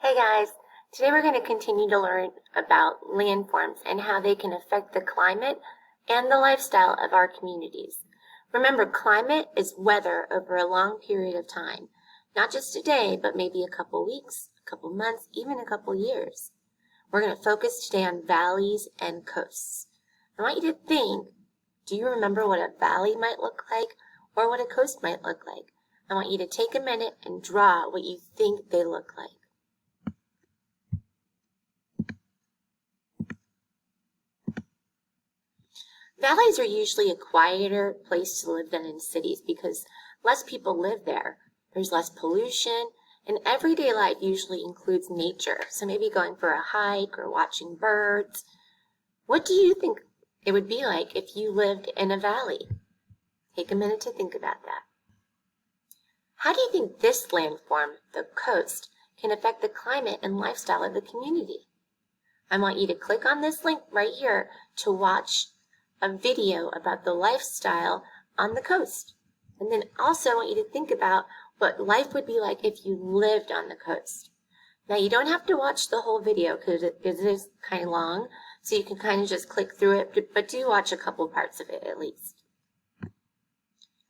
Hey guys, today we're going to continue to learn about landforms and how they can affect the climate and the lifestyle of our communities. Remember, climate is weather over a long period of time, not just a day, but maybe a couple weeks, a couple months, even a couple years. We're going to focus today on valleys and coasts. I want you to think, do you remember what a valley might look like or what a coast might look like? I want you to take a minute and draw what you think they look like. Valleys are usually a quieter place to live than in cities because less people live there. There's less pollution, and everyday life usually includes nature. So maybe going for a hike or watching birds. What do you think it would be like if you lived in a valley? Take a minute to think about that. How do you think this landform, the coast, can affect the climate and lifestyle of the community? I want you to click on this link right here to watch a video about the lifestyle on the coast. And then also I want you to think about what life would be like if you lived on the coast. Now you don't have to watch the whole video because it is kind of long, so you can kind of just click through it, but do watch a couple parts of it at least.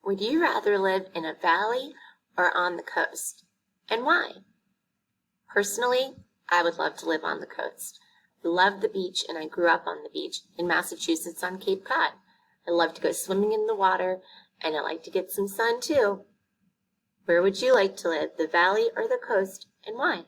Would you rather live in a valley or on the coast? And why? Personally, I would love to live on the coast. I love the beach, and I grew up on the beach in Massachusetts on Cape Cod. I love to go swimming in the water, and I like to get some sun too. Where would you like to live, the valley or the coast, and why?